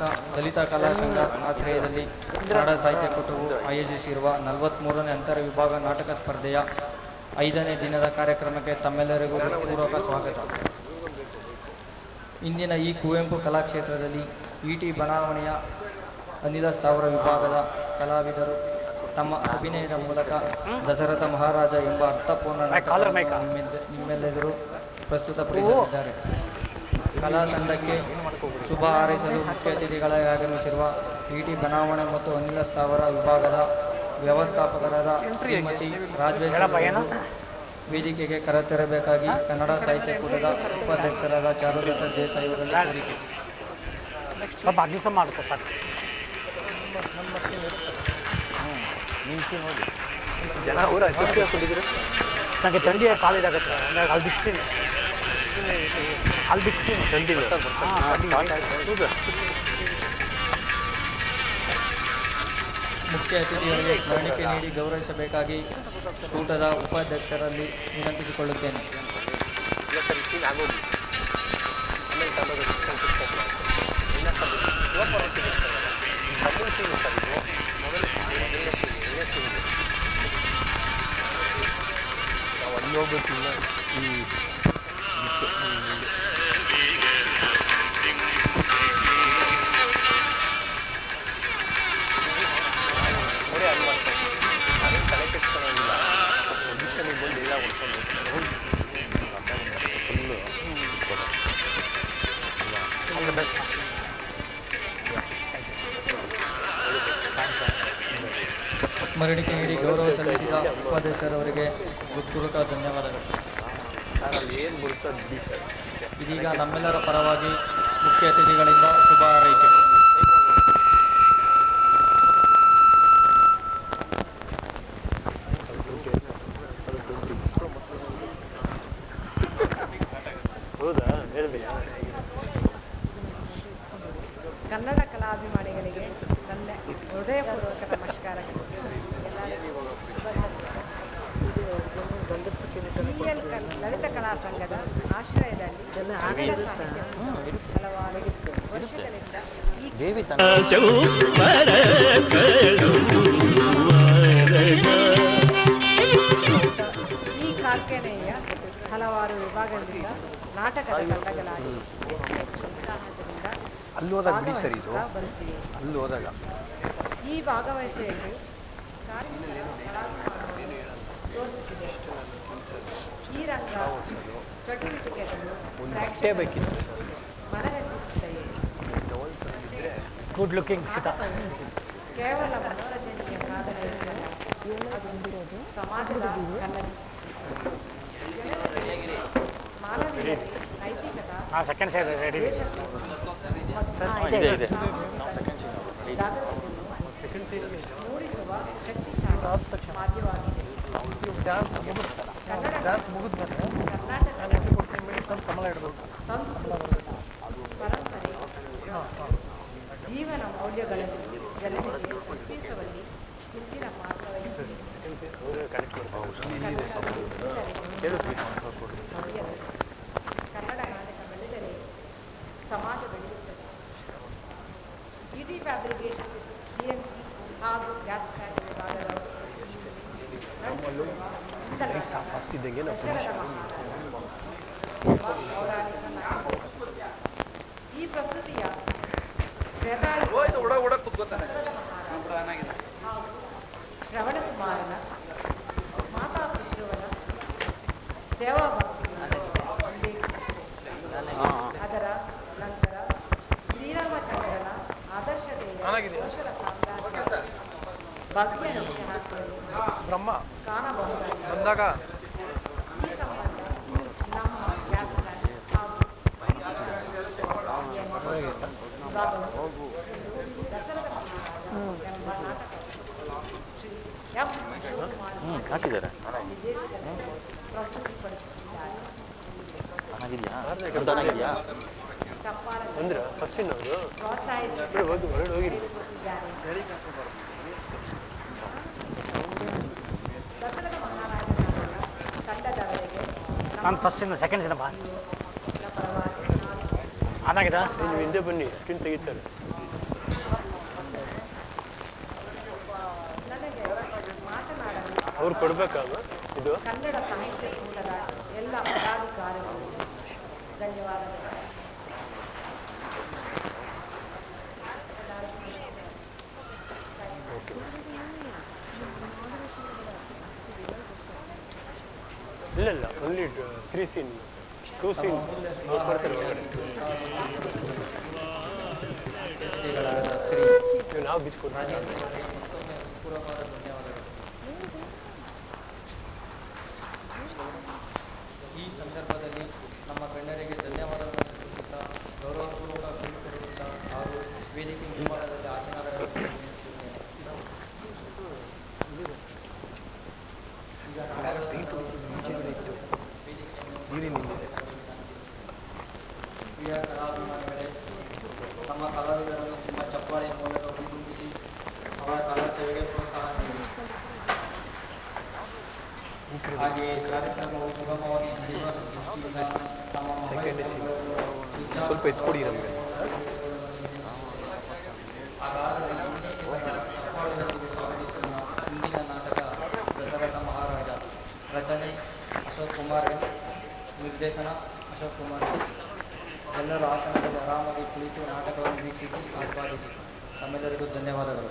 ಕರ್ನಾಟಕ ದಲಿತ ಕಲಾ ಸಂಘ ಆಶ್ರಯದಲ್ಲಿ ಕನ್ನಡ ಸಾಹಿತ್ಯ ಕೂಟವು ಆಯೋಜಿಸಿರುವ 43ನೇ ಅಂತರ ವಿಭಾಗ ನಾಟಕ ಸ್ಪರ್ಧೆಯ 5ನೇ ದಿನದ ಕಾರ್ಯಕ್ರಮಕ್ಕೆ ತಮ್ಮೆಲ್ಲರಿಗೂ ಪೂರ್ವಕ ಸ್ವಾಗತ. ಇಂದಿನ ಈ ಕುವೆಂಪು ಕಲಾಕ್ಷೇತ್ರದಲ್ಲಿ ಇಟಿ ಬಡಾವಣೆಯ ಅನಿಲ ಸ್ಥಾವರ ವಿಭಾಗದ ಕಲಾವಿದರು ತಮ್ಮ ಅಭಿನಯದ ಮೂಲಕ ದಶರಥ ಮಹಾರಾಜ ಎಂಬ ಅರ್ಥಪೂರ್ಣ ನಿಮ್ಮೆಲ್ಲರೂ ಪ್ರಸ್ತುತಪಡಿಸಲಿದ್ದಾರೆ. ಕಲಾ ತಂಡಕ್ಕೆ ಶುಭ ಹಾರೈಸಲು ಮುಖ್ಯ ಅತಿಥಿಗಳಾಗಿ ಆಗಮಿಸಿರುವ ಇಟಿ ಬಡಾವಣೆ ಮತ್ತು ಅನಿಲ ಸ್ಥಾವರ ವಿಭಾಗದ ವ್ಯವಸ್ಥಾಪಕರಾದ ಶ್ರೀಮತಿ ರಾಜವೇಶ್ವರ ವೇದಿಕೆಗೆ ಕರೆತರಬೇಕಾಗಿ ಕನ್ನಡ ಸಾಹಿತ್ಯ ಕೂಟದ ಉಪಾಧ್ಯಕ್ಷರಾದ ಚಾರುಲತಾ ದೇಸಾಯಿ ಅವರಲ್ಲಿ ಕೋರಿಕೆ. ಜನ ಊರ ನನಗೆ ಥಂಡಿ ಕಾಲಿದಾಗತ್ತೆ, ಅಲ್ಲಿ ಬಿಡ್ತೀನಿ ಥಂಡಿ. ಮುಖ್ಯ ಅತಿಥಿಯವರಿಗೆ ಸ್ಮರಣಿಕೆ ನೀಡಿ ಗೌರವಿಸಬೇಕಾಗಿ ಕೂಟದ ಉಪಾಧ್ಯಕ್ಷರಲ್ಲಿ ವಿನಂತಿಸಿಕೊಳ್ಳುತ್ತೇನೆ. ನಾವು ಅಲ್ಲಿ ಹೋಗ್ಬೇಕಿಲ್ಲ. ನೋಡಿ ಅಲ್ಲಿ ಮಾಡ್ತಾರೆ, ಅದೇನು ತಲೆ ಕೆಡಿಸ್ಕೊಳ್ಳೋದಿಲ್ಲ. ಪೊಸಿಷನಿಗೆ ಬಂದು ಎಲ್ಲ ಹೊಡ್ಕೊಂಡು ಫುಲ್ಲು ಬೆಸ್ಟ್. ಸ್ಮರಣಿಕೆ ನೀಡಿ ಗೌರವ ಸಲ್ಲಿಸಿದ ಉಪಾಧ್ಯಕ್ಷರವರಿಗೆ ಹೃತ್ಪೂರ್ವಕ ಧನ್ಯವಾದಗಳು. ಸರ್ ಅಲ್ಲಿ ಏನು ಬರುತ್ತದೆ ಬಿಡಿ ಸರ್. ಇದೀಗ ನಮ್ಮೆಲ್ಲರ ಪರವಾಗಿ ಮುಖ್ಯ ಅತಿಥಿಗಳಿಂದ ಶುಭ ಹಾರೈಕೆ. ಹೌದಾ, ಹೇಳ್ಬೇಕಾ? ಕನ್ನಡ ಕಲಾಭಿಮಾನಿಗಳಿಗೆ ನನ್ನ ಹೃದಯಪೂರ್ವಕ ನಮಸ್ಕಾರಗಳು. ಲಲಿತ ಕಲಾ ಸಂಘದ ಆಶ್ರಯದಲ್ಲಿ ಕನ್ನಡ ಸಾಹಿತ್ಯ ಹಲವಾರು ವರ್ಷಗಳಿಂದ ಈ ಕಾರ್ಖಾನೆಯ ಹಲವಾರು ವಿಭಾಗದಿಂದ ನಾಟಕದ ತಂಡಗಳಾಗಿ ಹೆಚ್ಚು ಹೆಚ್ಚು ಉತ್ಸಾಹದಿಂದ ಅಲ್ಲಿ ಹೋದಾಗ ಬಿಡಿ ಸರ್, ಇದು ಅಲ್ಲಿ ಹೋದಾಗ ಈ ಭಾಗವಹಿಸುವಿಕೆ ಈ ರಂಗ ಚಟುವಟಿಕೆಗಳು ಮನರಂಜಿಸುತ್ತವೆ. ಗುಡ್ ಲುಕಿಂಗ್ ಸೀತಾ ಕೇವಲ ಮನೋರಂಜನೆಯ ಸಾಧನೆಯಿಂದ ಅದು ಸಮಾಜದ ಮಾನವೀಯತೆ, ನೈತಿಕತೆ, ಜಾಗೃತಿ ಮೂಡಿಸುವ ಶಕ್ತಿಶಾಲಿ ಮಾಧ್ಯಮವಾಗಿದೆ. ಸಂಸ್ಕೃತಿ, ಪರಂಪರೆ, ಜೀವನ ಮೌಲ್ಯಗಳನ್ನು ಜನರಿಗೆ ತಲುಪಿಸುವಲ್ಲಿ ಹೆಚ್ಚಿನ ಪಾತ್ರ ವಹಿಸಿದೆ. ಕನ್ನಡ ನಾಟಕ ಬೆಳೆದರೆ ಸಮಾಜ ಬೆಳೆಯುತ್ತದೆ. ಇಟಿ ಫ್ಯಾಬ್ರಿಕೇಶನ್, ಸಿಎನ್ಸಿ ಹಾಗೂ ಗ್ಯಾಸ್ ಫ್ಯಾಕ್ಟರಿ ವಿಭಾಗದವರು ಈ ಪ್ರಸ್ತುತಿಯ ಶ್ರವಣ ಕುಮಾರನ ಮಾತಾ ಪಿತೃವನ ಸೇವಾ ಭಕ್ತಿಯನ್ನು ಉಲ್ಲೇಖಿಸುತ್ತದೆ. ಅದರ ನಂತರ ಶ್ರೀರಾಮಚಂದ್ರನ ಆದರ್ಶತೆಯ ಕೌಶಲ ಸಾಮ್ರಾಜ್ಯ ಭವ್ಯ ಇತಿಹಾಸವನ್ನು ಕಾಣಬಹುದಾಗಿದೆ. ಈ ಸಂಬಂಧ ನಮ್ಮ ಗ್ಯಾಸ್ ಪ್ಲಾಂಟ್ ಹಾಗೂ ವಿಭಾಗವು ದಸರದ ಮಹಾರಾಜ ಎಂಬ ನಾಟಕ ಶ್ರೀ ಎಂ ಶಿವಕುಮಾರ್ ನಿರ್ದೇಶಕರು ಪ್ರಸ್ತುತಿಪಡಿಸುತ್ತಿದ್ದಾರೆ. ಚಪ್ಪಾಳೆ ಪ್ರೋತ್ಸಾಹಿಸಿದ್ದಾರೆ. ದಸರದ ಮಹಾರಾಜ ತಂಡದವರಿಗೆ ನಾನು ಫಸ್ಟ್ ಸೆಕೆಂಡ್ ಸಿನಪ್ಪ ಪರವಾಗಿ ಆನಾಗಿದೆ ಹಿಂದೆ ಬನ್ನಿ, ಸ್ಕಿನ್ ತೆಗಿತಾರೆ. ನನಗೆ ಮಾತನಾಡಲು ಅವ್ರು ಕೊಡ್ಬೇಕಾದ ಇದು ಕನ್ನಡ ಸಾಹಿತ್ಯ ಮೂಲದ ಎಲ್ಲ ಪದಾಧಿಕಾರಿಗಳು ಧನ್ಯವಾದಗಳು. ಇಲ್ಲ ಓನ್ಲಿ 3 ಸೀನ್ 2 ಸೀನ್ ಕೊಡ್ತಾರೆ ಒಳಗಡೆ. ಅತಿಥಿಗಳಾದ ಶ್ರೀ ನೀವು ನಾವು ಬಿಚ್ಕೊಡ್ತೀವಿ. ರಾಜೇಶ್ ಅವರಿಗೆ ಮತ್ತೊಮ್ಮೆ ಪೂರ್ವಕವಾದ ಧನ್ಯವಾದಗಳು. ಈ ಸಂದರ್ಭದಲ್ಲಿ ನಮ್ಮ ಗಣ್ಯರಿಗೆ ಧನ್ಯವಾದಗಳನ್ನು ಸಲ್ಲಿಸುತ್ತಾ ಗೌರವಪೂರ್ವಕ ಬೀಳ್ಕೊಡುತ್ತಾ ಹಾಗೂ ವೇದಿಕೆ ಮುಂಭಾಗದಲ್ಲಿ ಆಸನಗಳನ್ನು ಪ್ರಿಯ ಕಲಾಭಿಮಾನಿಗಳೇ, ನಮ್ಮ ಕಲಾವಿದರನ್ನು ನಿಮ್ಮ ಚಪ್ಪಾಳೆಯ ಮೂಲಕ ಹುರಿದುಂಬಿಸಿ ಅವರ ಕಲಾ ಸೇವೆಗೆ ಪ್ರೋತ್ಸಾಹ ನೀಡಿ. ಹಾಗೆಯೇ ಕಾರ್ಯಕ್ರಮವು ಸುಗಮವಾಗಿ ನಡೆಯುವ ದೃಷ್ಟಿಯಿಂದ ನಮ್ಮ ಸ್ವಲ್ಪ ಎತ್ಕೊಡಿ ನಮಗೆ. ಚಪ್ಪಾಳೆಯೊಂದಿಗೆ ಸ್ವಾಗತಿಸುವ ಹಿಂದಿನ ನಾಟಕ ದಶರಥ ಮಹಾರಾಜ. ರಚನೆ ಅಶೋಕ್ ಕುಮಾರ್, ನಿರ್ದೇಶನ ಅಶೋಕ್ ಕುಮಾರ್. ಎಲ್ಲರೂ ಆಸನದಲ್ಲಿ ಆರಾಮಾಗಿ ಕುಳಿತು ನಾಟಕವನ್ನು ವೀಕ್ಷಿಸಿ ಆಸ್ವಾದಿಸಿ. ತಮ್ಮೆಲ್ಲರಿಗೂ ಧನ್ಯವಾದಗಳು.